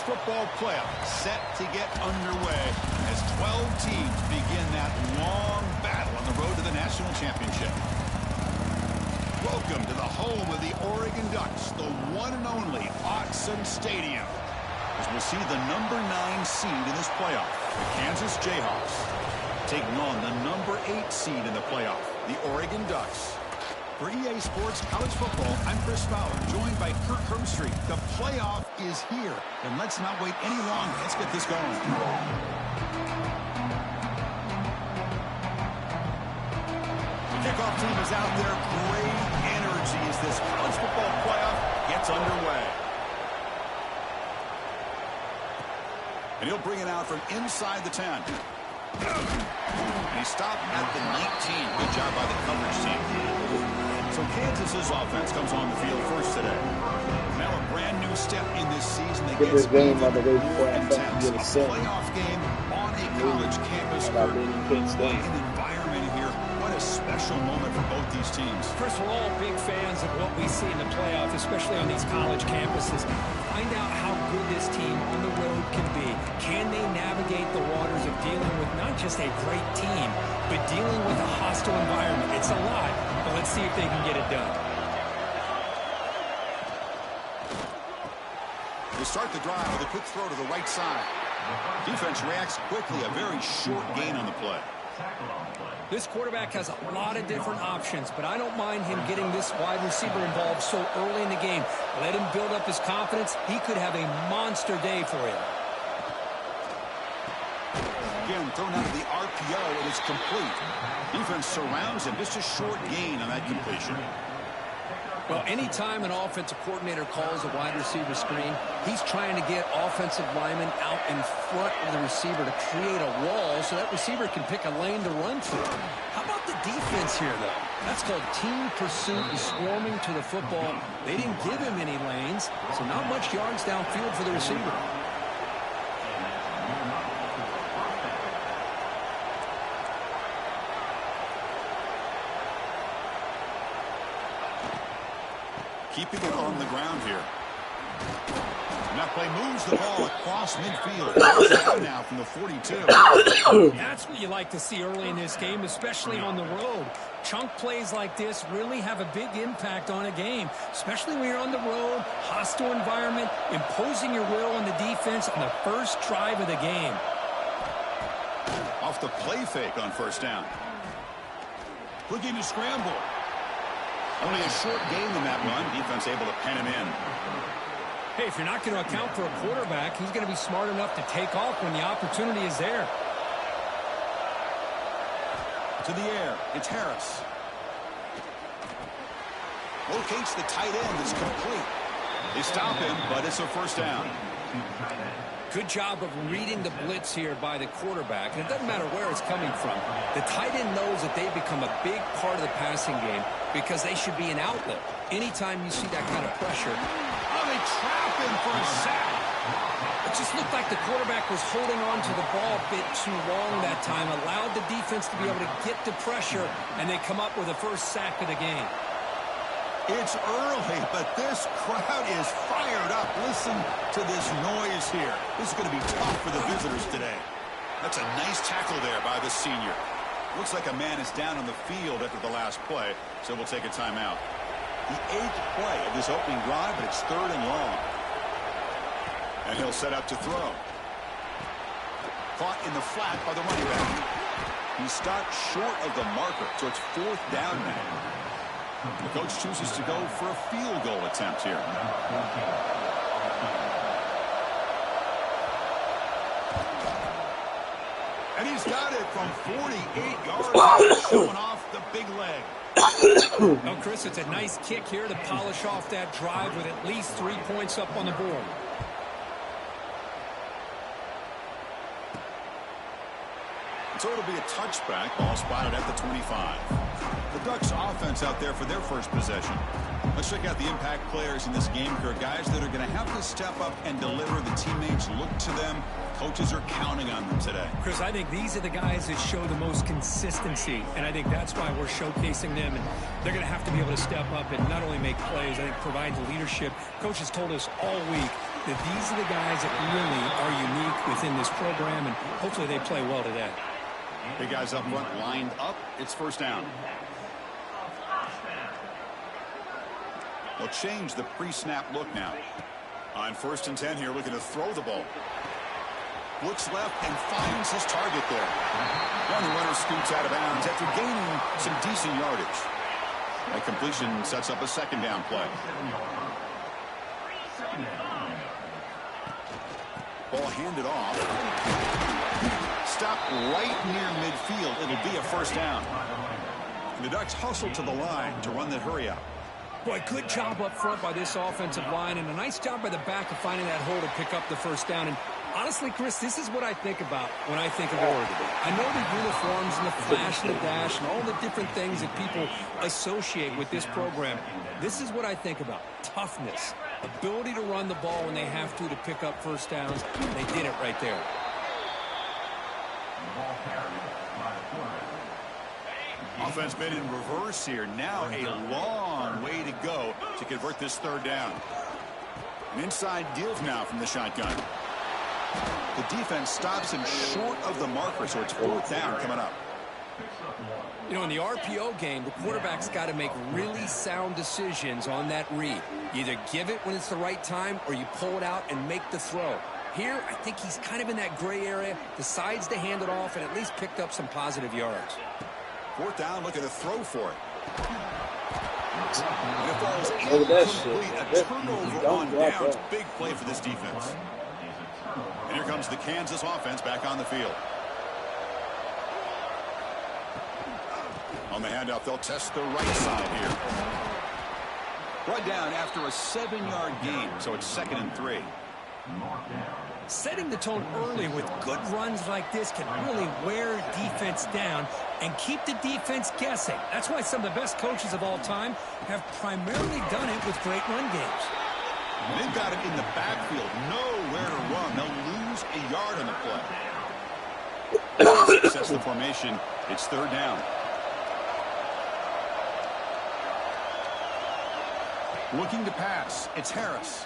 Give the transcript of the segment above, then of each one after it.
football playoff set to get underway as 12 teams begin that long battle on the road to the national championship. Welcome to the home of the Oregon Ducks, the one and only Autzen Stadium, as we'll see the number 9 seed in this playoff, the Kansas Jayhawks, taking on the number 8 seed in the playoff, the Oregon Ducks. For EA Sports College Football, I'm Chris Fowler, joined by Kirk Herbstreit. The playoff is here, and let's not wait any longer. Let's get this going. The kickoff team is out there. Great energy as this college football playoff gets underway. And he'll bring it out from inside the 10. And he stopped at the 19. Good job by the coverage team. So Kansas's offense comes on the field first today. Now a brand new step in this season. They get this game out of the way more before I intense. get a A set. playoff game on a college campus. What An environment here. What a special moment for both these teams. First, we're all big fans of what we see in the playoff, especially on these college campuses. Find out how good this team on the road can be. Can they navigate the waters of dealing with not just a great team, but dealing with a hostile environment? It's a lot, but let's see if they can get it done. They start the drive with a quick throw to the right side. Defense reacts quickly. A very short gain on the play. This quarterback has a lot of different options, but I don't mind him getting this wide receiver involved so early in the game. Let him build up his confidence. He could have a monster day for you. Again, thrown out of the RPO, it is complete. Defense surrounds him. Just a short gain on that completion. Well, anytime an offensive coordinator calls a wide receiver screen, he's trying to get offensive linemen out in front of the receiver to create a wall so that receiver can pick a lane to run through. How about the defense here, though? That's called team pursuit and swarming to the football. They didn't give him any lanes, so not much yards downfield for the receiver. Keeping it on the ground here. And that play moves the ball across midfield. Now from the 42. That's what you like to see early in this game, especially on the road. Chunk plays like this really have a big impact on a game, especially when you're on the road, hostile environment, imposing your will on the defense on the first drive of the game. Off the play fake on first down. Looking to scramble. Only a short gain in that run. Defense able to pen him in. Hey, if you're not going to account for a quarterback, he's going to be smart enough to take off when the opportunity is there. To the air. It's Harris. Locates the tight end. It's complete. They stop him, but it's a first down. Good job of reading the blitz here by the quarterback. And it doesn't matter where it's coming from. The tight end knows that they become a big part of the passing game because they should be an outlet. Anytime you see that kind of pressure. Oh, they trap him for a sack. It just looked like the quarterback was holding on to the ball a bit too long that time. Allowed the defense to be able to get the pressure, and they come up with the first sack of the game. It's early, but this crowd is fired up. Listen to this noise here. This is going to be tough for the visitors today. That's a nice tackle there by the senior. Looks like a man is down on the field after the last play, so we'll take a timeout. The 8th play of this opening drive, but it's 3rd and long. And he'll set up to throw. Caught in the flat by the running back. He stopped short of the marker, so it's 4th down now. The coach chooses to go for a field goal attempt here. And he's got it from 48 yards, showing off the big leg. Well, Chris, it's a nice kick here to polish off that drive with at least 3 points up on the board. So it'll be a touchback. Ball spotted at the 25. The Ducks offense out there for their first possession. Let's check out the impact players in this game. There are guys that are going to have to step up and deliver. The teammates look to them. Coaches are counting on them today. Chris, I think these are the guys that show the most consistency, and I think that's why we're showcasing them. And they're going to have to be able to step up and not only make plays, I think provide the leadership. Coaches told us all week that these are the guys that really are unique within this program, and hopefully they play well today. Big guys up front lined up. It's first down. They'll change the pre-snap look now. On 1st and 10 here, looking to throw the ball. Looks left and finds his target there. And the runner scoots out of bounds after gaining some decent yardage. That completion sets up a 2nd down play. Ball handed off. Stopped right near midfield. It'll be a 1st down. And the Ducks hustle to the line to run that hurry out. Boy, good job up front by this offensive line, and a nice job by the back of finding that hole to pick up the 1st down. And honestly, Chris, this is what I think about when I think of Oregon. I know the uniforms and the flash and the dash and all the different things that people associate with this program. This is what I think about. Toughness, ability to run the ball when they have to pick up 1st downs. They did it right there. Offense been in reverse here. Now a long way to go to convert this 3rd down. An inside give now from the shotgun. The defense stops him short of the marker, so it's 4th down coming up. You know, in the RPO game, the quarterback's got to make really sound decisions on that read. You either give it when it's the right time or you pull it out and make the throw. Here, I think he's kind of in that gray area, decides to hand it off and at least picked up some positive yards. 4th down, looking to throw for it. And it falls incomplete. A turnover on downs. Big play for this defense. And here comes the Kansas offense back on the field. On the handoff, they'll test the right side here. Brought down after a 7-yard gain, so it's 2nd and 3. Setting the tone early with good runs like this can really wear defense down and keep the defense guessing. That's why some of the best coaches of all time have primarily done it with great run games. They've got it in the backfield, nowhere to run. They'll lose a yard on the play. Sets the formation. It's 3rd down. Looking to pass. It's Harris.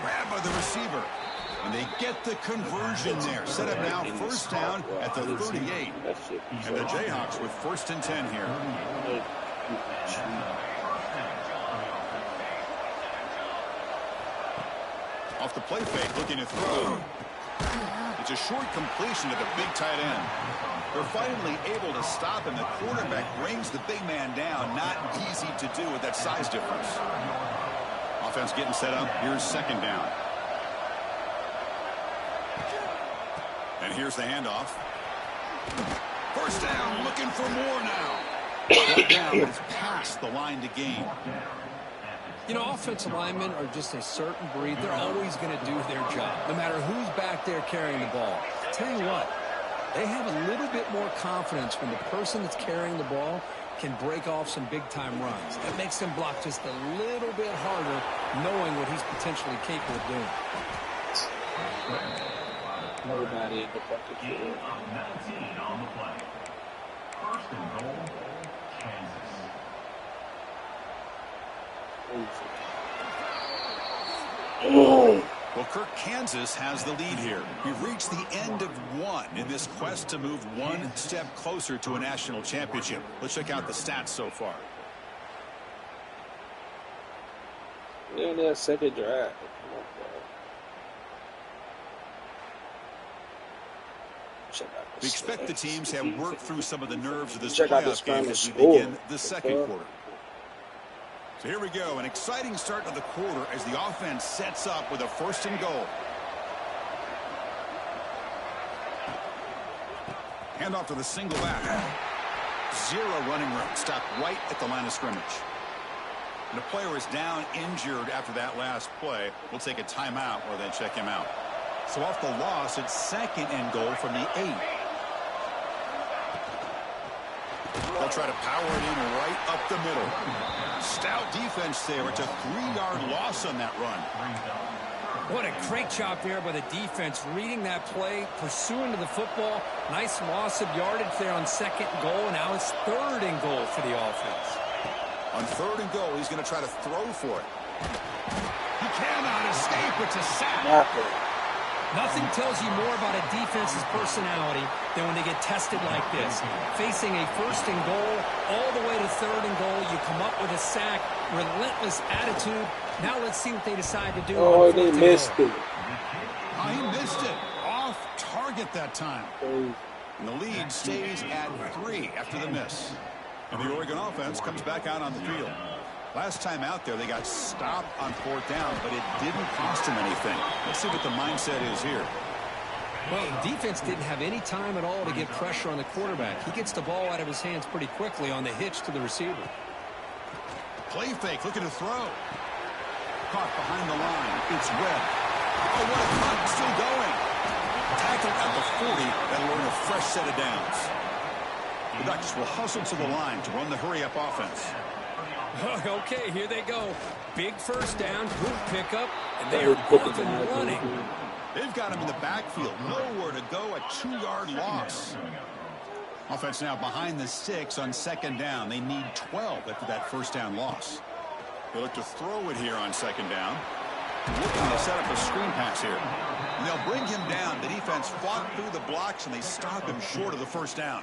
Grabbed by the receiver. And they get the conversion there. Set up now 1st down at the 38. And the Jayhawks with 1st and 10 here. Off the play fake, looking to throw. It's a short completion to the big tight end. They're finally able to stop him. The quarterback brings the big man down. Not easy to do with that size difference. Offense getting set up. Here's 2nd down. And here's the handoff. 1st down, looking for more now. 1st down is past the line to gain. You know, offensive linemen are just a certain breed. They're always going to do their job, no matter who's back there carrying the ball. I'll tell you what, they have a little bit more confidence when the person that's carrying the ball can break off some big-time runs. That makes them block just a little bit harder, knowing what he's potentially capable of doing. Everybody in the bucket. On the play. 1st and goal, Kansas. Well, Kirk, Kansas has the lead here. We've reached the end of 1 in this quest to move 1 step closer to a national championship. Let's check out the stats so far. Yeah, that 2nd drive. We expect the teams have worked through some of the nerves of this playoff game as we begin the 2nd quarter. So here we go, an exciting start of the quarter as the offense sets up with a 1st and goal. Handoff to the single back. 0 running room, stopped right at the line of scrimmage. And the player is down injured after that last play. We'll take a timeout while they check him out. So off the loss, it's 2nd and goal from the 8. They'll try to power it in right up the middle. Stout defense there. It's a 3-yard loss on that run. What a great job there by the defense, reading that play, pursuing to the football. Nice loss of yardage there on 2nd and goal. Now it's 3rd and goal for the offense. On 3rd and goal, he's going to try to throw for it. He cannot escape. It's a sack. Nothing. Nothing tells you more about a defense's personality than when they get tested like this. Facing a first and goal, all the way to third and goal, you come up with a sack, relentless attitude. Now let's see what they decide to do. Oh, they missed it. Oh, he missed it. Off target that time. And the lead stays at 3 after the miss. And the Oregon offense comes back out on the field. Last time out there, they got stopped on 4th down, but it didn't cost them anything. Let's see what the mindset is here. Well, the defense didn't have any time at all to get pressure on the quarterback. He gets the ball out of his hands pretty quickly on the hitch to the receiver. Play fake, looking to throw. Caught behind the line. It's Webb. Oh, what a cut. Still going. Tackled at the 40. That'll earn a fresh set of downs. The Ducks will hustle to the line to run the hurry-up offense. Okay, here they go. Big first down, good pickup, and they are off and running. They've got him in the backfield. Nowhere to go. A 2-yard loss. Offense now behind the 6 on 2nd down. They need 12 after that first down loss. They look to throw it here on 2nd down. Looking to set up a screen pass here. And they'll bring him down. The defense fought through the blocks, and they stop him short of the first down.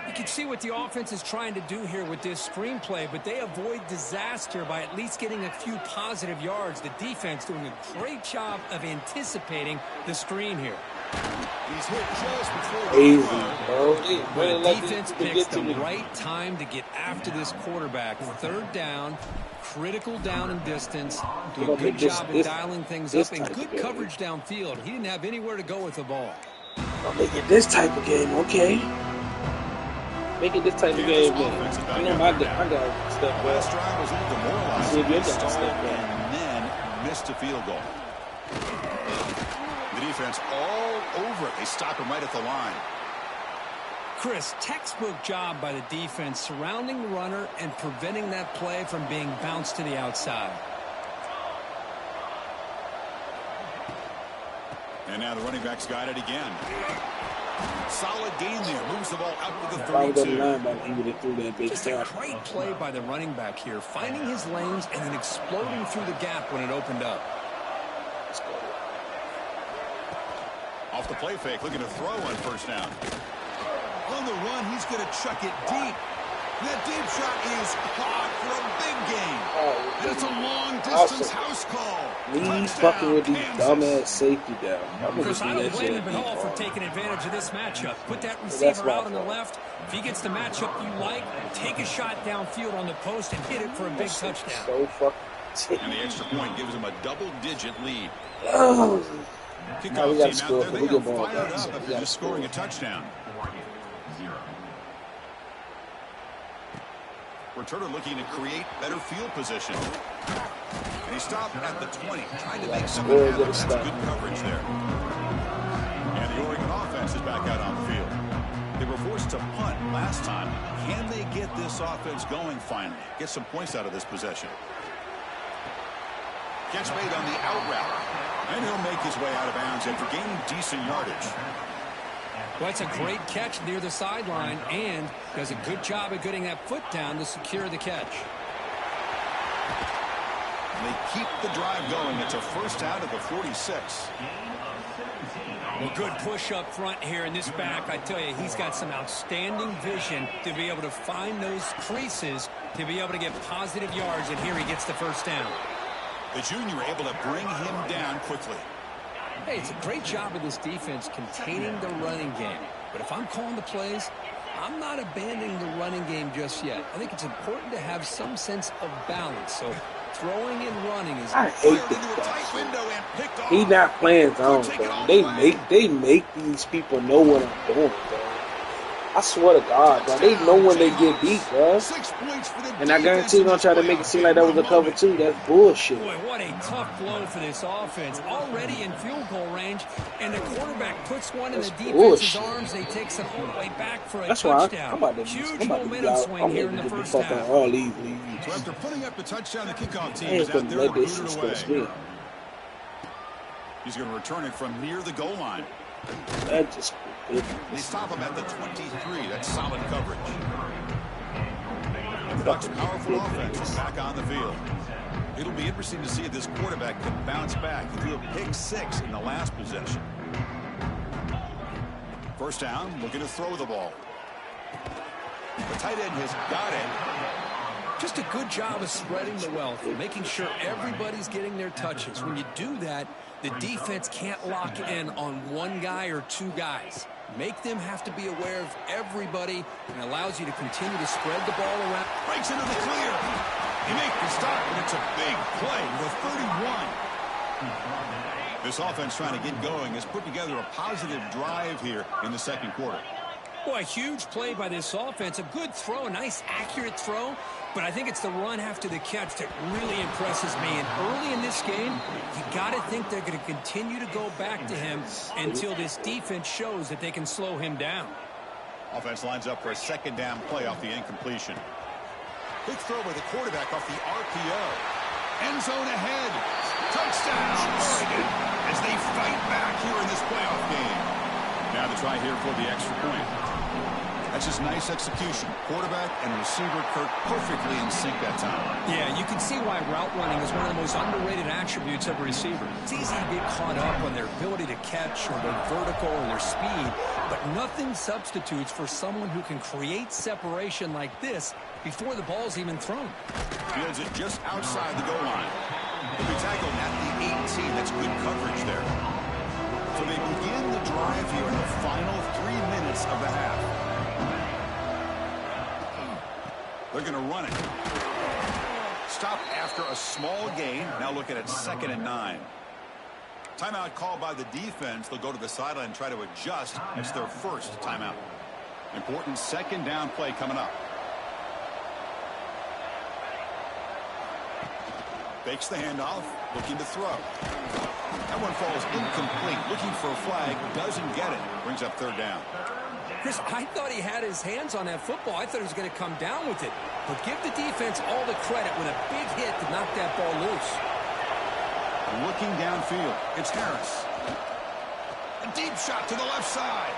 You can see what the offense is trying to do here with this screenplay, but they avoid disaster by at least getting a few positive yards. The defense doing a great job of anticipating the screen here. He's hit just before Easy, bro. The defense picks the right time to get after this quarterback. 3rd down, critical down and distance. Do a good job of dialing things up and good coverage downfield. He didn't have anywhere to go with the ball. I'll make it this type of game, okay? Make it this type of game, man. You know, my guy stepped Last back. drive was a little demoralizing. Yeah, good They job, stalled step back. and then missed a field goal. The defense all over it. They stop him right at the line. Chris, textbook job by the defense surrounding the runner and preventing that play from being bounced to the outside. And now the running back's got it again. Solid game there. Moves the ball out to the If I was on the 32. linebacker, he would have threw that big Just a shot. great play by the running back here, finding his lanes and then exploding through the gap when it opened up. Off the play fake, looking to throw on first down. On the run, he's going to chuck it deep. That deep shot is caught for a big gain. And it's a long-distance house call. Me fucking with these dumbass safety down. I'm gonna Chris, I do don't that blame shit. him at all for taking advantage of this matchup. Put that receiver out on the left. If he gets the matchup you like, take a shot downfield on the post and hit it for a big touchdown. So fucking. And the extra point gives him a double-digit lead. Oh. Kickoff Now we gotta team score, out there, we they get are ball fired back, so up we after gotta just scoring a score. touchdown. Returner looking to create better field position. And he stopped at the 20, trying to make something Score, happen. get a That's stop. good coverage there. And the Oregon offense is back out on the field. They were forced to punt last time. Can they get this offense going finally? Get some points out of this possession. Catch made on the out route. And he'll make his way out of bounds after gaining decent yardage. Well, it's a great catch near the sideline and does a good job of getting that foot down to secure the catch. They keep the drive going. It's a first out of the 46. Well, good push up front here in this back. I tell you, he's got some outstanding vision to be able to find those creases to be able to get positive yards, and here he gets the first down. The junior able to bring him down quickly. Hey, it's a great job of this defense containing the running game. But if I'm calling the plays, I'm not abandoning the running game just yet. I think it's important to have some sense of balance. So throwing and running is... I hate this guy. He not playing zone, bro. They make these people know what I'm doing, bro. I swear to God, bro. They know when they get beat, bro. And I guarantee you're going to try to make it seem like that was a cover two. That's bullshit. Boy, what a tough blow for this offense. Already in field goal range, and the quarterback puts one in the defense's arms. They takes it all the way back for a touchdown. I'm about to Huge momentum swing here in the first half. All these So after putting up the touchdown, the kickoff team I is ain't out gonna there let this booted stress away. me. He's going to return it from near the goal line. That just They stop him at the 23. That's solid coverage. The Ducks' powerful offense is back on the field. It'll be interesting to see if this quarterback can bounce back. He threw a pick 6 in the last possession. First down, looking to throw the ball. The tight end has got it. Just a good job of spreading the wealth, making sure everybody's getting their touches. When you do that, the defense can't lock in on one guy or two guys. Make them have to be aware of everybody, and allows you to continue to spread the ball around. Breaks into the clear. He makes the start, and it's a big play with 31. This offense trying to get going has put together a positive drive here in the second quarter. Boy, a huge play by this offense. A good throw, a nice, accurate throw. But I think it's the run after the catch that really impresses me. And early in this game, you got to think they're going to continue to go back to him until this defense shows that they can slow him down. Offense lines up for a second down play off the incompletion. Big throw by the quarterback off the RPO. End zone ahead. Touchdown, Oregon, as they fight back here in this playoff game. Now the try here for the extra point. That's just nice execution. Quarterback and receiver Kirk perfectly in sync that time. Yeah, you can see why route running is one of the most underrated attributes of a receiver. It's easy to get caught up on their ability to catch or their vertical or their speed, but nothing substitutes for someone who can create separation like this before the ball's even thrown. Fields it just outside the goal line. He'll be tackled at the 18. That's good coverage there. So they begin the drive here in the final 3 minutes of the half. They're going to run it. Stop after a small gain. Now looking at 2nd and 9. Timeout called by the defense. They'll go to the sideline and try to adjust. It's their first timeout. Important second down play coming up. Fakes the handoff. Looking to throw. That one falls incomplete. Looking for a flag. Doesn't get it. Brings up 3rd down. Chris, I thought he had his hands on that football. I thought he was going to come down with it. But give the defense all the credit with a big hit to knock that ball loose. Looking downfield, it's Harris. A deep shot to the left side.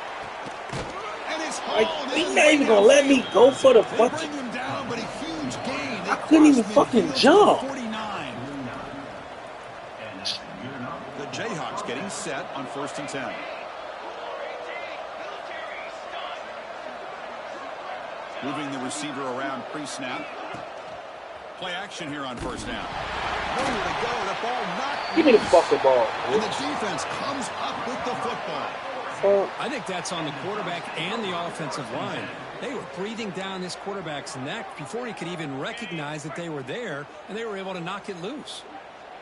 And it's hauled in. He's not even going to let me go for the They fucking... bring him down, but a huge gain. I couldn't even fucking jump. 49. The Jayhawks getting set on 1st and 10. Moving the receiver around pre-snap. Play action here on 1st down. Nowhere to go. The ball knocked. Give me the fucking ball. And the defense comes up with the football. I think that's on the quarterback and the offensive line. They were breathing down this quarterback's neck before he could even recognize that they were there, and they were able to knock it loose.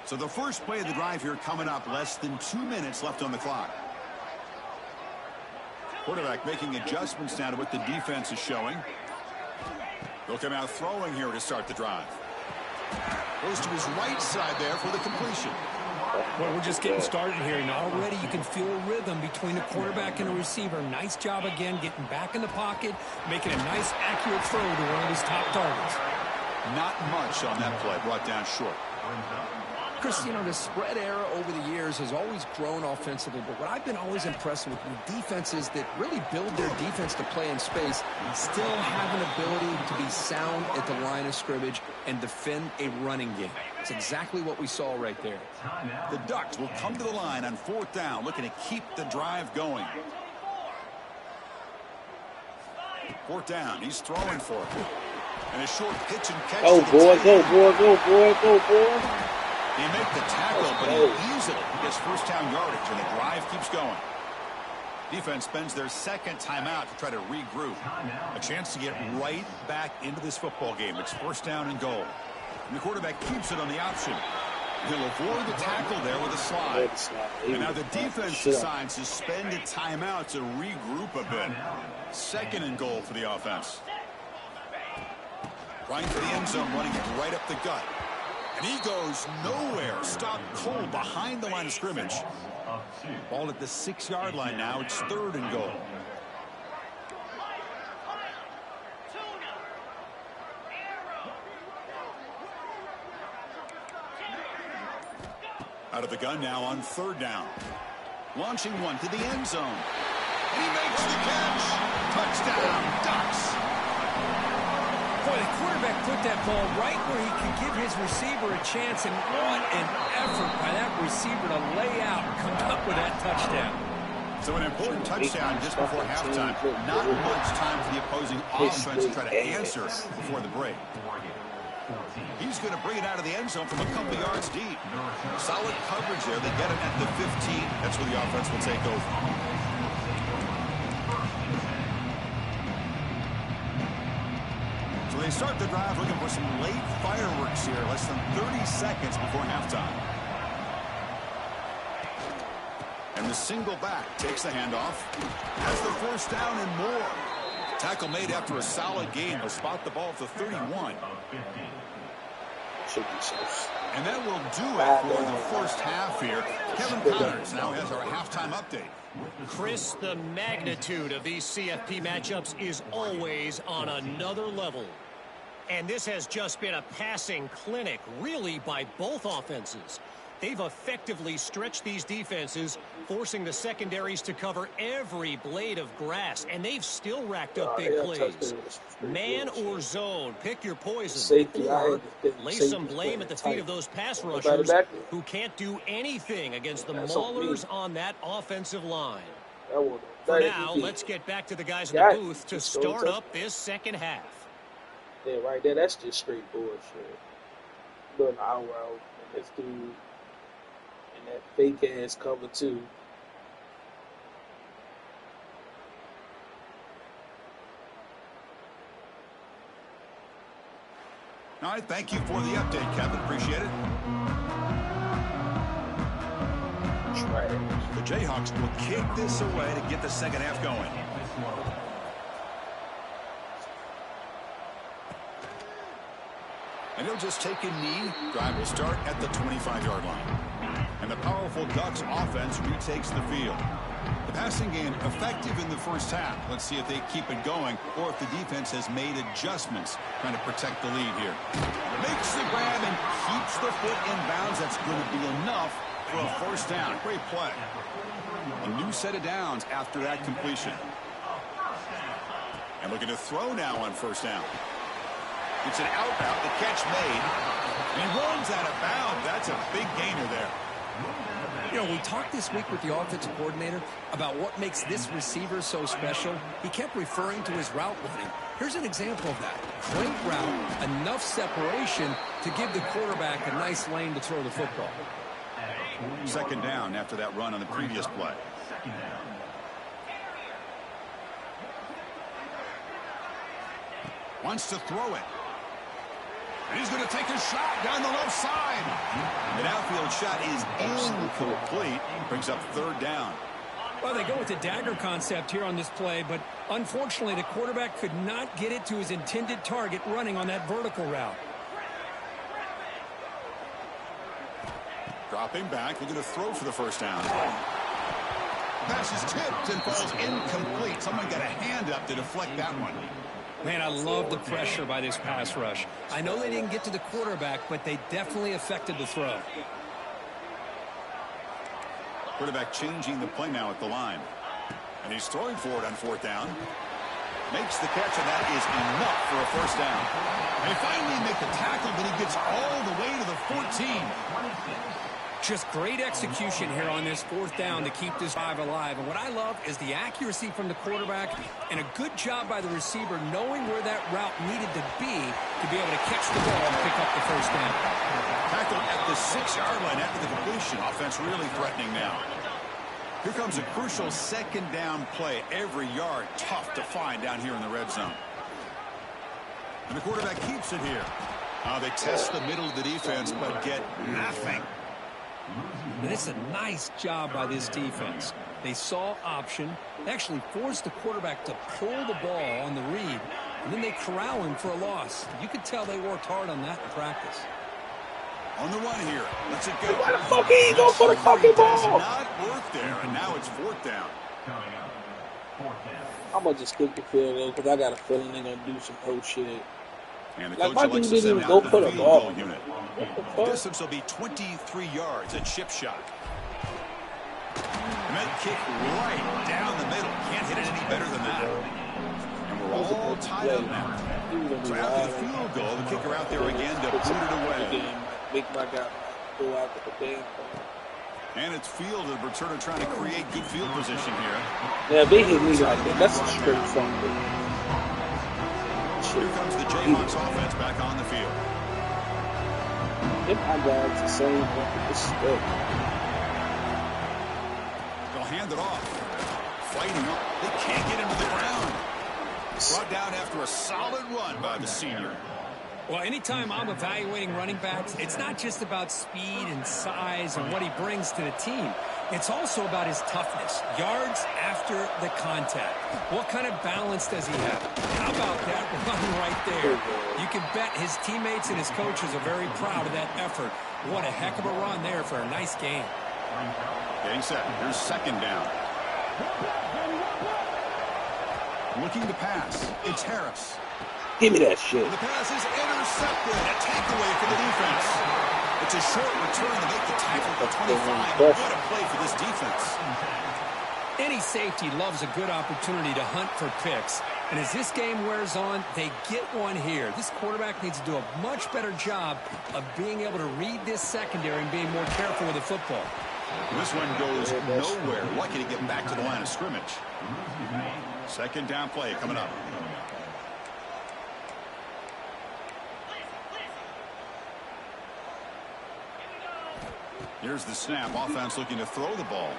So the first play of the drive here coming up. Less than 2 minutes left on the clock. Quarterback making adjustments now to what the defense is showing. They'll come out throwing here to start the drive. Goes to his right side there for the completion. Well, we're just getting started here, and already you can feel a rhythm between a quarterback and a receiver. Nice job again getting back in the pocket, making a nice, accurate throw to one of his top targets. Not much on that play, brought down short. Chris, you know, the spread era over the years has always grown offensively, but what I've been always impressed with defenses that really build their defense to play in space still have an ability to be sound at the line of scrimmage and defend a running game. It's exactly what we saw right there. The Ducks will come to the line on 4th down, looking to keep the drive going. 4th down, he's throwing for it. And a short pitch and catch. Go, boy, go, boy, go, boy, go, boy. He make the tackle, but he easily gets 1st down yardage, and the drive keeps going. Defense spends their 2nd timeout to try to regroup. A chance to get right back into this football game. It's 1st down and goal. And the quarterback keeps it on the option. He'll avoid the tackle there with a slide. And now the defense decides to spend a timeout to regroup a bit. 2nd and goal for the offense. Trying for the end zone, running it right up the gut. And he goes nowhere. Stopped cold behind the line of scrimmage. Ball at the 6-yard line now. It's 3rd and goal. Out of the gun now on 3rd down. Launching one to the end zone. And he makes the catch. Touchdown, Ducks. Boy, the quarterback put that ball right where he could give his receiver a chance, and what an effort by that receiver to lay out and come up with that touchdown. So an important touchdown just before halftime. Not much time for the opposing offense to try to answer before the break. He's going to bring it out of the end zone from a couple yards deep. Solid coverage there. They get it at the 15. That's where the offense will take over. So they start the drive looking for some late fireworks here. Less than 30 seconds before halftime. And the single back takes the handoff. Has the first down and more. Tackle made after a solid gain. They'll spot the ball at the 31. And that will do it for the first half here. Kevin Connors now has our halftime update. Chris, the magnitude of these CFP matchups is always on another level. And this has just been a passing clinic, really, by both offenses. They've effectively stretched these defenses, forcing the secondaries to cover every blade of grass, and they've still racked up big plays. Man or zone, pick your poison, or lay some blame at the feet of those pass rushers who can't do anything against the maulers on that offensive line. For now, let's get back to the guys in the booth to start up this second half. Yeah, right there, that's just straight bullshit. Doing the out route, and this dude in that fake ass cover too. All right, thank you for the update, Kevin. Appreciate it. Trash. The Jayhawks will kick this away to get the second half going. And he'll just take a knee. Drive will start at the 25-yard line. And the powerful Ducks offense retakes the field. The passing game effective in the first half. Let's see if they keep it going or if the defense has made adjustments trying to protect the lead here. Makes the grab and keeps the foot in bounds. That's going to be enough for a first down. Great play. A new set of downs after that completion. And looking to throw now on first down. It's an out route, the catch made. And he runs out of bounds. That's a big gainer there. You know, we talked this week with the offensive coordinator about what makes this receiver so special. He kept referring to his route running. Here's an example of that. Great route, enough separation to give the quarterback a nice lane to throw the football. Second down after that run on the previous play. Wants to throw it. And he's going to take a shot down the left side. An outfield shot is incomplete. Brings up third down. Well, they go with the dagger concept here on this play, but unfortunately the quarterback could not get it to his intended target running on that vertical route. Dropping back, looking to throw for the first down. Pass is tipped and falls incomplete. Someone got a hand up to deflect that one. Man, I love the pressure by this pass rush. I know they didn't get to the quarterback, but they definitely affected the throw. Quarterback changing the play now at the line. And he's throwing for it on fourth down. Makes the catch, and that is enough for a first down. They finally make the tackle, but he gets all the way to the 14. Just great execution here on this fourth down to keep this drive alive. And what I love is the accuracy from the quarterback and a good job by the receiver knowing where that route needed to be able to catch the ball and pick up the first down. Tackled at the 6-yard line after the completion. Offense really threatening now. Here comes a crucial second down play. Every yard tough to find down here in the red zone. And the quarterback keeps it here. They test the middle of the defense but get nothing. And it's a nice job by this defense. They saw option. They actually forced the quarterback to pull the ball on the read, and then they corral him for a loss. You could tell they worked hard on that in practice. On the run here. Let's it go. Why the fuck he ain't go for the fucking ball? Not work there, and now it's fourth down. I'm going to just kick the field goal because I got a feeling they're going to do some whole shit. And the Like, coach my elects dude to didn't send even out go the for the field ball. goal unit. What the The fuck? distance will be 23 yards, a chip shot. And that kick right down the middle. Can't hit it any better than that. And we're all tied up now. So after the field goal. The kicker out there again to boot it away. Make my guy go out the damn. And it's field, the returner trying to create good field position here. Yeah, they hit me like that. That's a straight fumble. Here comes the Jayhawks offense back on the field. If my guy's the same, it's good. They'll hand it off. Fighting up. They can't get into the ground. Brought down after a solid run by the senior. Well, anytime I'm evaluating running backs, it's not just about speed and size and what he brings to the team. It's also about his toughness, yards after the contact. What kind of balance does he have? How about that run right there? You can bet his teammates and his coaches are very proud of that effort. What a heck of a run there for a nice game. Getting set. Here's second down. Looking to pass. It's Harris. Give me that shit. The pass is intercepted. A takeaway for the defense. It's a short return to make the tackle for 25. What a play for this defense. Any safety loves a good opportunity to hunt for picks. And as this game wears on, they get one here. This quarterback needs to do a much better job of being able to read this secondary and being more careful with the football. This one goes nowhere. Lucky to get back to the line of scrimmage. Second down play coming up. Here's the snap. Offense looking to throw the ball.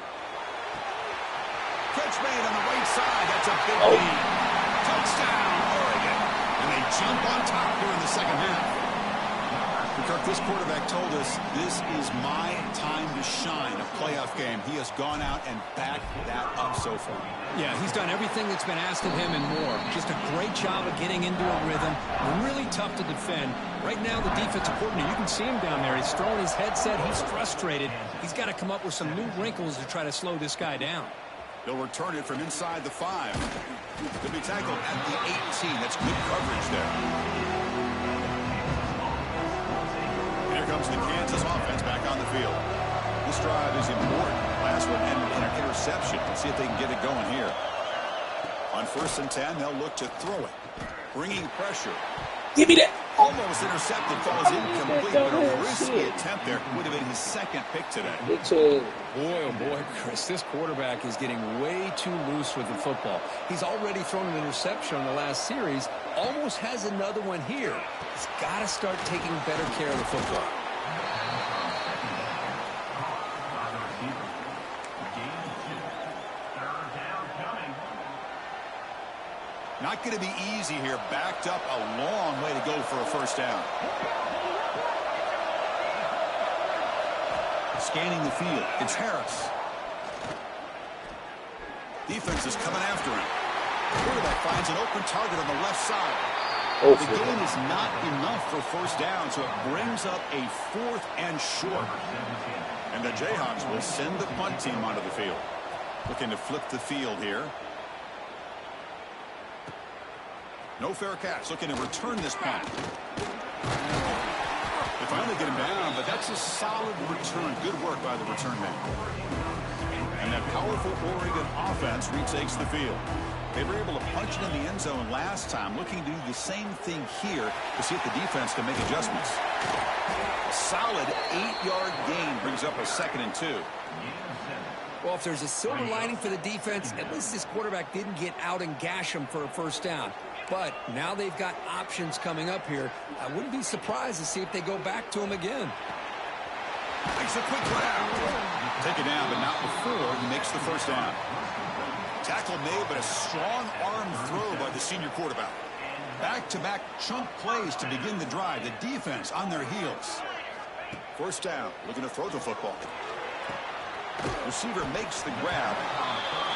Catch made on the right side. That's a big lead. Touchdown, Oregon. And they jump on top here in the second half. Kirk, this quarterback told us this is my time to shine, a playoff game. He has gone out and backed that up so far. Yeah, he's done everything that's been asked of him and more. Just a great job of getting into a rhythm. Really tough to defend. Right now, the defensive coordinator, you can see him down there. He's throwing his headset. He's frustrated. He's got to come up with some new wrinkles to try to slow this guy down. They'll return it from inside the 5. They'll be tackled at the 18. That's good coverage there. Here comes the Kansas offense back on the field. This drive is important. Last one ended in an interception. Let's see if they can get it going here. On 1st and 10, they'll look to throw it. Bringing pressure. Give me that. Almost intercepted. Falls incomplete, but a risky attempt there. Would have been his second pick today. Boy, oh boy, Chris, this quarterback is getting way too loose with the football. He's already thrown an interception on the last series. Almost has another one here. He's got to start taking better care of the football. Not going to be easy here. Backed up a long way to go for a first down. Scanning the field. It's Harris. Defense is coming after him. Quarterback finds an open target on the left side. The gain is not enough for first down, so it brings up a 4th and short. And the Jayhawks will send the punt team onto the field. Looking to flip the field here. No fair catch. Looking to return this punt. They finally get him down, but that's a solid return. Good work by the return man. And that powerful Oregon offense retakes the field. They were able to punch it in the end zone last time. Looking to do the same thing here to see if the defense can make adjustments. A solid 8-yard gain brings up a 2nd and 2. Well, if there's a silver lining for the defense, at least this quarterback didn't get out and gash him for a first down. But now they've got options coming up here. I wouldn't be surprised to see if they go back to him again. Makes a quick grab. Take it down, but not before he makes the first down. Tackle made, but a strong arm throw by the senior quarterback. Back-to-back chunk plays to begin the drive. The defense on their heels. First down, looking to throw the football. Receiver makes the grab.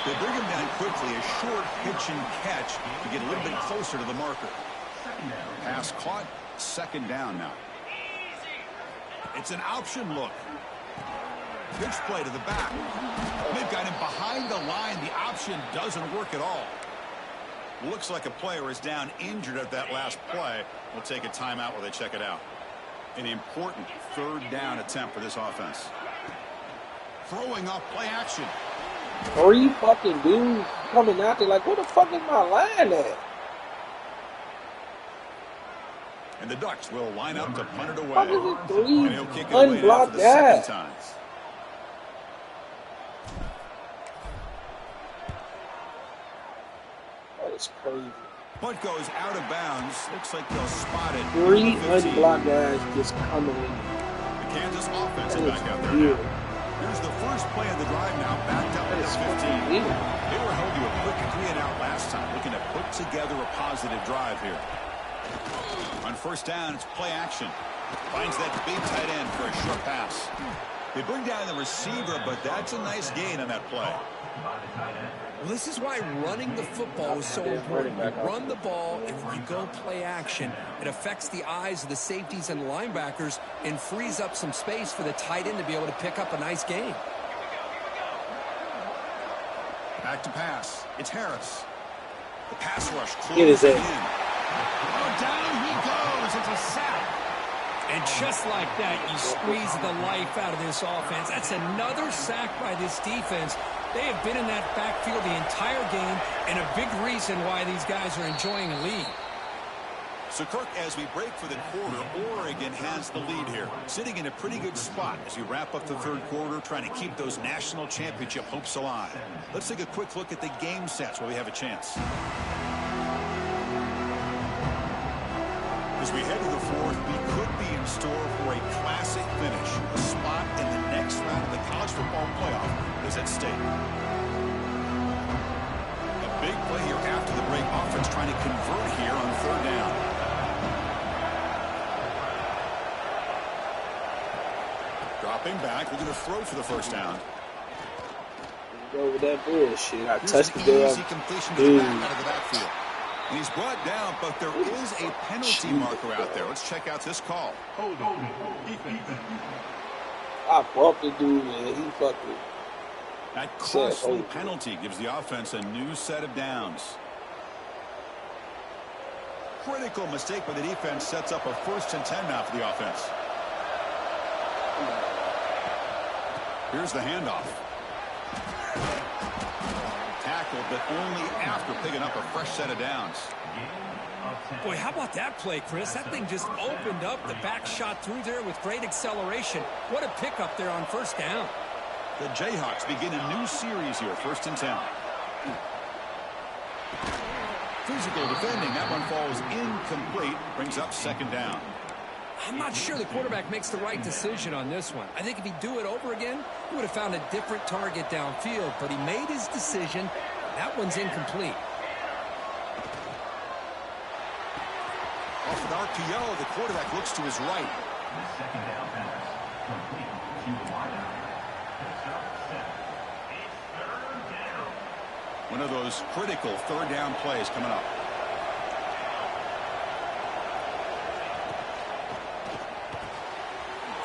They bring him down quickly, a short pitch and catch to get a little bit closer to the marker. Pass caught, 2nd down now. It's an option look. Pitch play to the back. They've got him behind the line. The option doesn't work at all. Looks like a player is down injured at that last play. We'll take a timeout while they check it out. An important 3rd down attempt for this offense. Throwing off play action. 3 fucking dudes coming out there like, where the fuck is my line at? And the Ducks will line up to punt it away. How is it 3 And he'll kick it away now for unblocked the second that? time. That is crazy. Punt goes out of bounds. Looks like they'll spot it. 3 unblocked guys just coming in. The Kansas offense That is is back out there weird. now. Here's the first play of the drive now, backed up That at is the 15. weird. They were held to a quick 3 and out last time, looking to put together a positive drive here. On first down, it's play action. Finds that big tight end for a short pass. They bring down the receiver, but that's a nice gain on that play. Well, this is why running the football is so important. You run the ball, and when you go play action, it affects the eyes of the safeties and linebackers and frees up some space for the tight end to be able to pick up a nice gain. Back to pass. It's Harris. The pass rush It is closes it. in. Oh, down he goes. It's a sack. And just like that, you squeeze the life out of this offense. That's another sack by this defense. They have been in that backfield the entire game, and a big reason why these guys are enjoying a lead. So, Kirk, as we break for the quarter, Oregon has the lead here, sitting in a pretty good spot as we wrap up the third quarter, trying to keep those national championship hopes alive. Let's take a quick look at the game sets while we have a chance. As we head to the fourth, we could be in store for a classic finish. A spot in the next round of the college football playoff is at stake. A big play here after the break. Offense trying to convert here on third down. Dropping back, looking to throw for the first down. Go with that bullshit. I Here's touched an the easy completion to the back out of the backfield. And he's brought down, but there is a penalty marker out there. Let's check out this call. I bumped the dude and he fucking. That costly penalty gives the offense a new set of downs. Critical mistake by the defense sets up a 1st and 10 now for the offense. Here's the handoff. Tackled, but only after picking up a fresh set of downs. Boy, how about that play, Chris? That thing just opened up. The back shot through there with great acceleration. What a pickup there on first down. The Jayhawks begin a new series here, 1st and 10. Physical defending. That one falls incomplete. Brings up 2nd down. I'm not sure the quarterback makes the right decision on this one. I think if he'd do it over again, he would have found a different target downfield, but he made his decision. That one's incomplete. Off an RPO, the quarterback looks to his right. Second down pass. Complete to the wideout. One of those critical 3rd down plays coming up.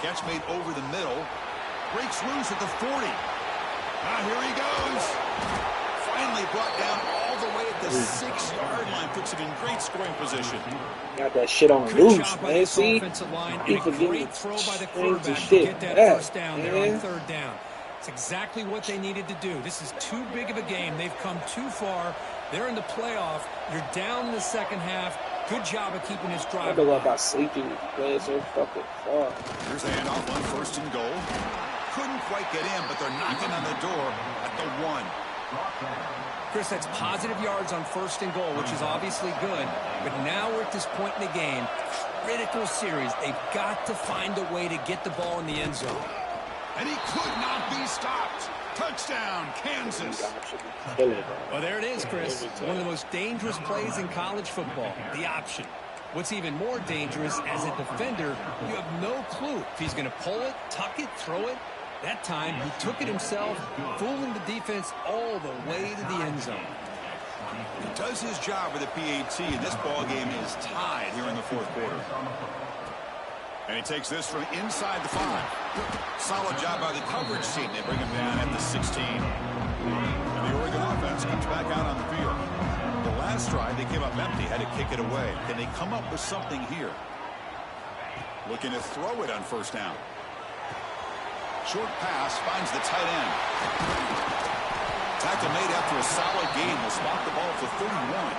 Catch made over the middle. Breaks loose at the 40. Now here he goes. Finally brought down all the way at the 6-yard line. Puts him in great scoring position. Got that shit on Good loose, job by man. this See? offensive line, He and a forgetting great throw by the crazy quarterback to shit. get that Yeah, first down there man. on 3rd down. It's exactly what they needed to do. This is too big of a game. They've come too far. They're in the playoff. You're down in the second half. Good job of keeping this I drive don't know alive. about safety playing so fucking far. Here's the handoff on 1st and goal. Couldn't quite get in, but they're knocking on the door at the 1. Chris, that's positive yards on 1st and goal, which is obviously good. But now we're at this point in the game. Critical series. They've got to find a way to get the ball in the end zone. And he could not be stopped. Touchdown, Kansas. Well, there it is, Chris. One of the most dangerous plays in college football, the option. What's even more dangerous, as a defender, you have no clue if he's going to pull it, tuck it, throw it. That time, he took it himself, fooling the defense all the way to the end zone. He does his job with the PAT, and this ball game is tied here in the 4th quarter. And he takes this from inside the 5. Solid job by the coverage team. They bring him down at the 16. And the Oregon offense comes back out on the field. The last drive, they came up empty, had to kick it away. Can they come up with something here? Looking to throw it on 1st down. Short pass finds the tight end. Tackle made after a solid gain. Will spot the ball for 31.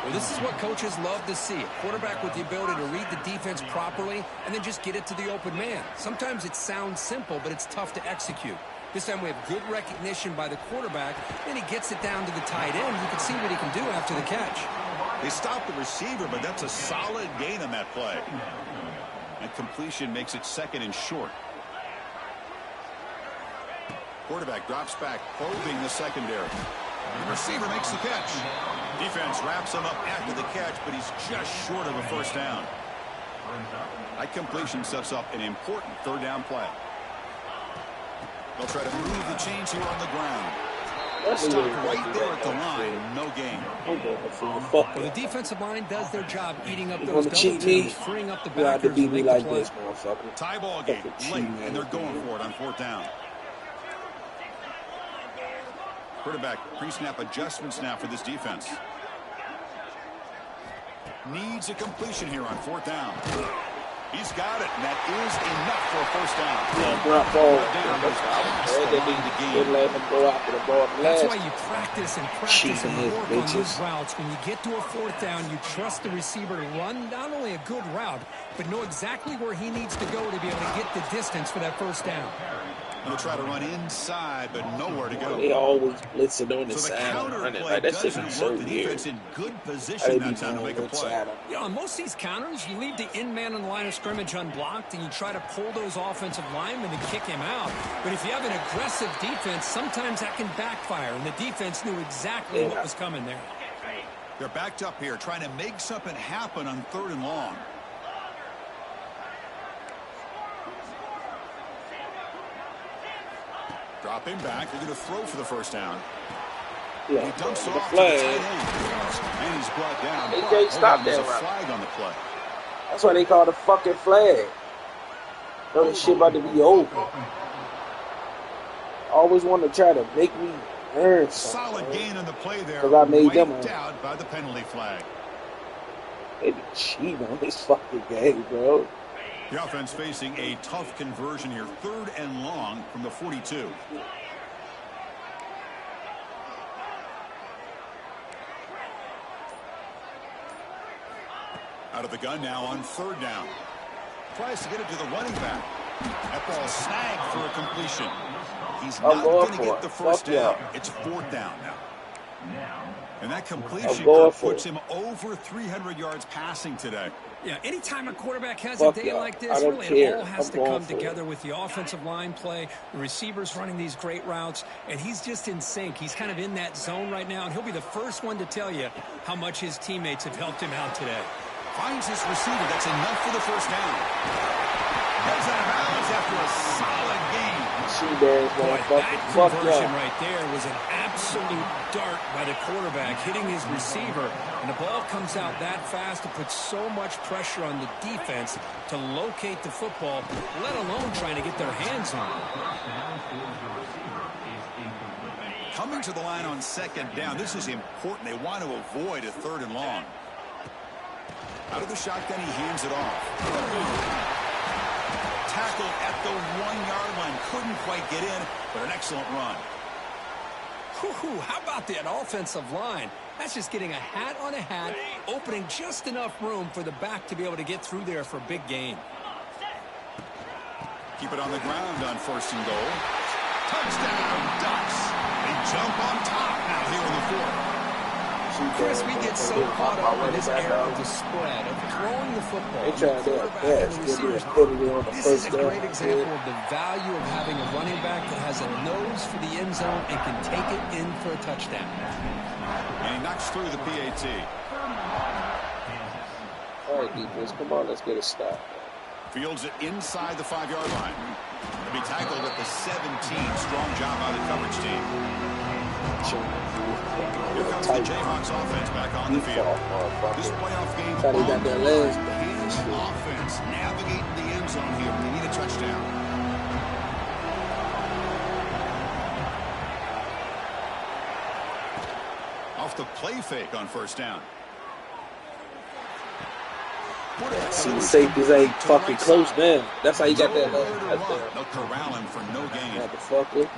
Well, this is what coaches love to see. A quarterback with the ability to read the defense properly and then just get it to the open man. Sometimes it sounds simple, but it's tough to execute. This time we have good recognition by the quarterback, and he gets it down to the tight end. You can see what he can do after the catch. They stopped the receiver, but that's a solid gain on that play. And completion makes it 2nd and short. Quarterback drops back, probing the secondary. The receiver makes the catch. Defense wraps him up after the catch, but he's just short of a first down. That completion sets up an important 3rd down play. They'll try to move the chains here on the ground. Stop right there at the line. No gain. Well, the defensive line does their job eating up those double teams, freeing up the backers to make the play. Tie ball game late, and they're going for it on 4th down. Quarterback pre-snap adjustments now for this defense. Needs a completion here on 4th down. He's got it, and that is enough for a first down. That's why you practice and practice and work on those routes. When you get to a 4th down, you trust the receiver to run not only a good route, but know exactly where he needs to go to be able to get the distance for that first down. He'll try to run inside, but nowhere to go. They always blitzing on the So the side. counter play Like, that shit doesn't is so work. The weird. defense in good position that time to make a play. You know, on most of these counters, you leave the in man on the line of scrimmage unblocked, and you try to pull those offensive linemen and kick him out. But if you have an aggressive defense, sometimes that can backfire, and the defense knew exactly what was coming there. They're backed up here, trying to make something happen on 3rd and long. Drop him back. They're going to throw for the first down. Yeah, He dumps it the off to the flag. tight end. And he's brought down. They But, can't stop there's that a route. flag on the play. That's why they call the fucking flag. Know this shit about to be over. Always want to try to make me earn something. Solid gain on the play there. 'Cause I made them Wiped out by the penalty flag. They be cheating on this fucking game, bro. The offense facing a tough conversion here. 3rd and long from the 42. Out of the gun now on 3rd down. Tries to get it to the running back. That ball snagged for a completion. He's not going to get the first down. It's 4th down now. And that completion puts him over 300 yards passing today. Yeah, anytime a quarterback has a day like this, really it all has to come together with the offensive line play, the receivers running these great routes, and he's just in sync. He's kind of in that zone right now, and he'll be the first one to tell you how much his teammates have helped him out today. Finds his receiver. That's enough for the first down. Goes out of bounds after a solid gain. That conversion right there was an absolute dart by the quarterback, hitting his receiver, and the ball comes out that fast. It puts so much pressure on the defense to locate the football, let alone trying to get their hands on it. Coming to the line on 2nd down. This is important. They want to avoid a 3rd and long. Out of the shotgun, he hands it off. Tackle at the 1-yard line. Couldn't quite get in, but an excellent run. How about that offensive line? That's just getting a hat on a hat, opening just enough room for the back to be able to get through there for a big gain. Keep it on the ground on 1st and goal. Touchdown, Ducks. They jump on top now here in the 4th. Chris, we get so caught up in this era of the spread, of throwing the football. They try their best to put it on the This first is a great example of the value of having a running back that has a nose for the end zone and can take it in for a touchdown. And he knocks through the PAT. All right, defense, come on, let's get a stop. Fields it inside the 5-yard line. He'll be tackled at the 17. Strong job by the coverage team. Here comes the Jayhawks offense back on the field. This playoff game on the line. Can the offense navigate the end zone here? They need a touchdown. Off the play fake on 1st down. See, the safeties ain't fucking close now. That's how you got that touchdown. They'll corral him for no gain. Motherfucker.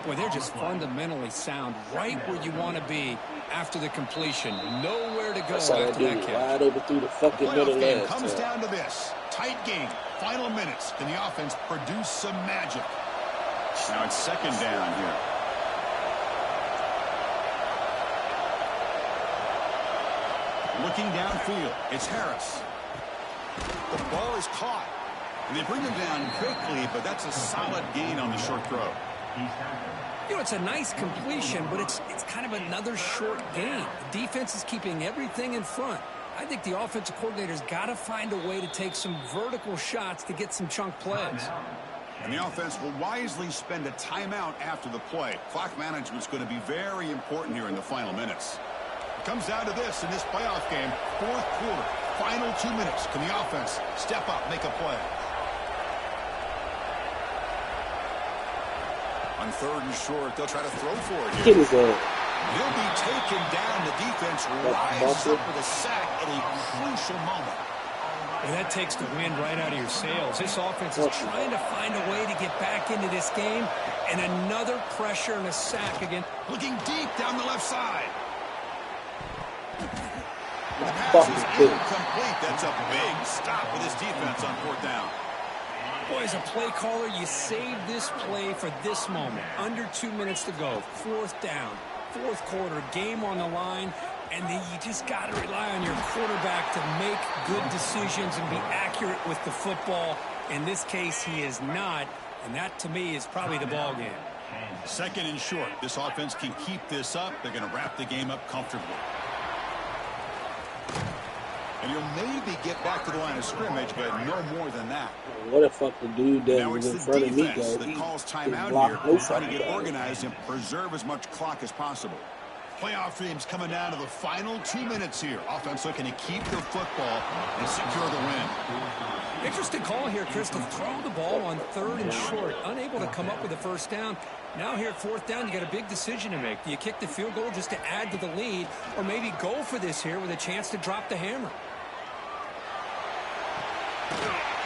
Boy, they're just fundamentally sound, right where you want to be after the completion. Nowhere to go That's how that after that dude catch. wide over through the fucking middle Playoff game last comes time. down to this. Tight game. Final minutes. Can the offense produce some magic? Now it's second down here. Looking downfield. It's Harris. The ball is caught. And they bring him down quickly, but that's a solid gain on the short throw. You know, it's a nice completion, but it's kind of another short gain. The defense is keeping everything in front. I think the offensive coordinator's got to find a way to take some vertical shots to get some chunk plays. And the offense will wisely spend a timeout after the play. Clock management's going to be very important here in the final minutes. It comes down to this in this playoff game. Fourth quarter, final 2 minutes. Can the offense step up, make a play? On third and short, they'll try to throw for it Get here. his ass. He'll be taken down. The defense rises up with a sack at a crucial moment. And that takes the wind right out of your sails. This offense is trying to find a way to get back into this game, and another pressure and a sack again. Looking deep down the left side. The pass Fucking is big. incomplete. That's a big stop with his defense on fourth down. Boy, as a play caller, you save this play for this moment. Under 2 minutes to go. Fourth down. Fourth quarter. Game on the line. And then you just got to rely on your quarterback to make good decisions and be accurate with the football. In this case, he is not. And that, to me, is probably the ball game. Second and short. This offense can keep this up. They're going to wrap the game up comfortably. And you'll maybe get back to the line of scrimmage, but no more than that. What the fuck the dude that Now was it's in the front of me defense go? that He calls didn't timeout block here, no trying to fucking get ball. organized and preserve as much clock as possible. Playoff dreams coming down to the final 2 minutes here. Offense looking to keep the football and secure the win. Interesting call here, Chris, to throw the ball on third and short. Unable to come up with a first down. Now here at fourth down, you got a big decision to make. Do you kick the field goal just to add to the lead, or maybe go for this here with a chance to drop the hammer?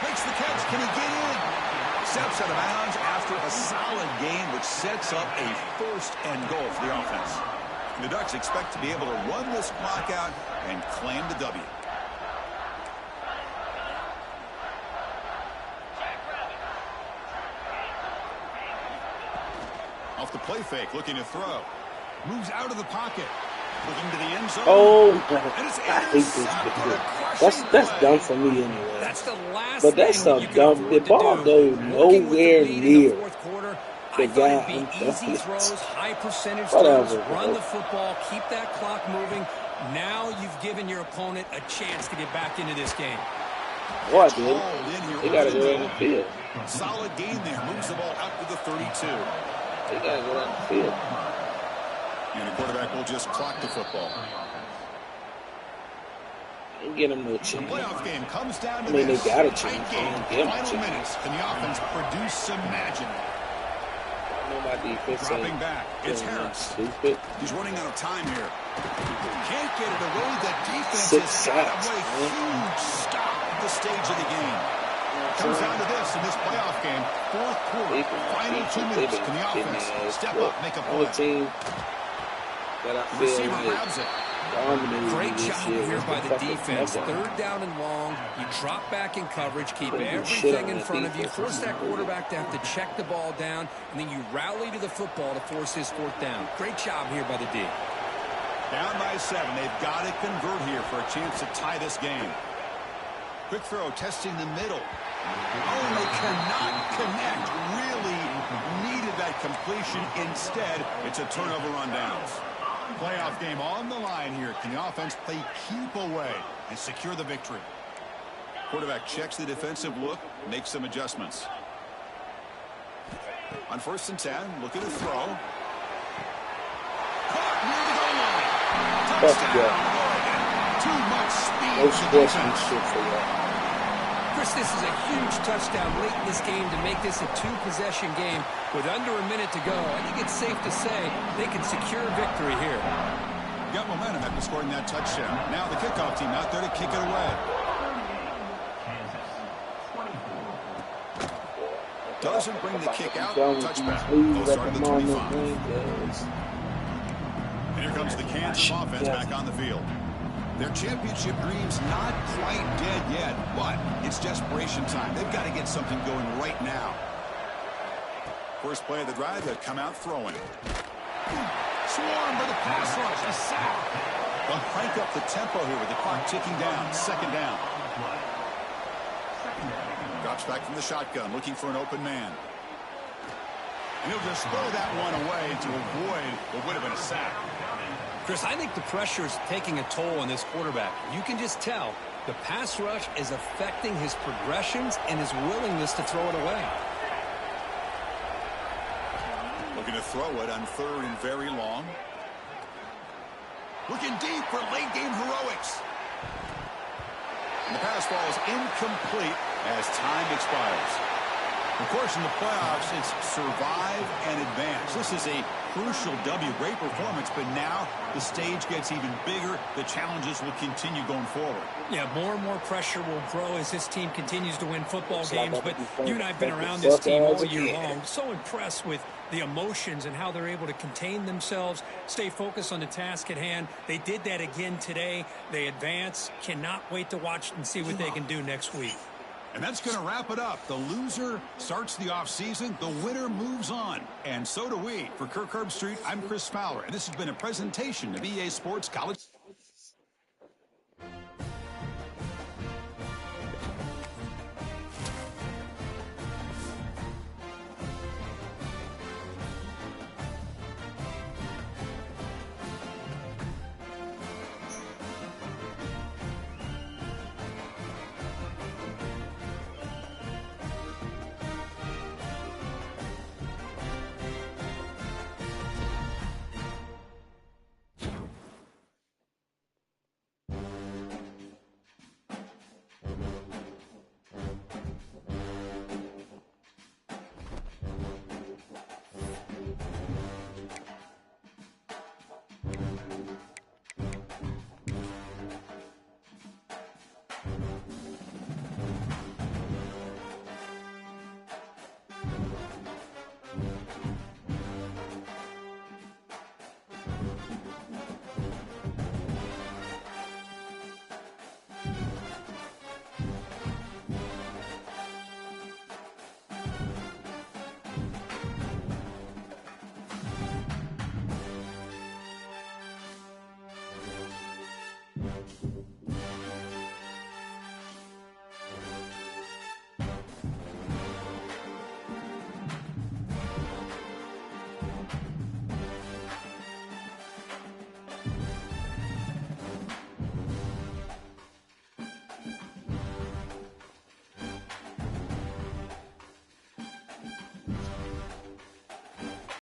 Makes the catch. Can he get in? Steps out of bounds after a solid game, which sets up a first and goal for the offense. The Ducks expect to be able to run this clock out and claim the W. Off the play fake, looking to throw. Moves out of the pocket. Looking to the end zone. Oh, And it's I hate this intercepted. A shit. crushing That's play. dumb for me anyway. That's the last But that's thing a you can dumb. afford The to ball do. goes Working with the nowhere lead in the near fourth quarter, the I thought guy. it'd be easy throws, high percentage Whatever, throws, run bro. the football, keep that clock moving. Now you've given your opponent a chance to get back into this game. What, dude? Hauled in here They over gotta the go on middle. the field. Solid gain there. Moves the ball up to the 32. They gotta go on the field. And the quarterback will just clock the football. Ain't get him no The chance. playoff game comes down to I mean, they this. got a Tight chance. game. They don't give them a Final chance. minutes. Can the offense produce some magic? I know my defense Dropping ain't back. It's doing nothing Harris. stupid. He's running out of time here. Can't get it away. The defense 6 has got sacks, him with a man. huge stop at the stage of the game. Comes down to this in this playoff game. Fourth quarter. Final 2 minutes. Can the offense step up, make a Only play? team that I feel Receiver like grabs it. dominated Great this job year here was by the fucking defense. Buffalo. Third down and long. You drop back in coverage, keep Couldn't do shit everything on in that front of you, defense. force that quarterback to have to check the ball down, and then you rally to the football to force his fourth down. Great job here by the D. Down by 7. They've got to convert here for a chance to tie this game. Quick throw, testing the middle. Oh, they cannot connect. Really needed that completion. Instead, it's a turnover on downs. Playoff game on the line here. Can the offense play keep away and secure the victory? Quarterback checks the defensive look, makes some adjustments. On 1st and 10, looking to throw. Caught near the goal line. Fuck Touchdown, yeah. Oregon. Too much speed No for the defense. sportsmanship for y'all. Chris, this is a huge touchdown late in this game to make this a two-possession game with under a minute to go. I think it's safe to say they can secure victory here. Got momentum after scoring that touchdown. Now the kickoff team out there to kick it away. Doesn't bring the kick out. Touchback. Please They'll let start at them the on the 25. thing, guys. And here comes the Kansas offense back on the field. Their championship dreams not quite dead yet, but it's desperation time. They've got to get something going right now. First play of the drive, they come out throwing. Swarm for the pass rush. A sack. They'll crank up the tempo here with the clock ticking down. Second down. Drops back from the shotgun, looking for an open man. And he'll just throw that one away to avoid what would have been a sack. Chris, I think the pressure is taking a toll on this quarterback. You can just tell the pass rush is affecting his progressions and his willingness to throw it away. Looking to throw it on third and very long. Looking deep for late-game heroics. And the pass ball is incomplete as time expires. Of course, in the playoffs, it's survive and advance. This is a crucial W. Great performance, but now the stage gets even bigger. The challenges will continue going forward. Yeah, more and more pressure will grow as this team continues to win football games. But you and I have been around this team all year long. So impressed with the emotions and how they're able to contain themselves, stay focused on the task at hand. They did that again today. They advance. Cannot wait to watch and see what they can do next week. And that's going to wrap it up. The loser starts the offseason. The winner moves on. And so do we. For Kirk Herbstreit, I'm Chris Fowler. And this has been a presentation of EA Sports College.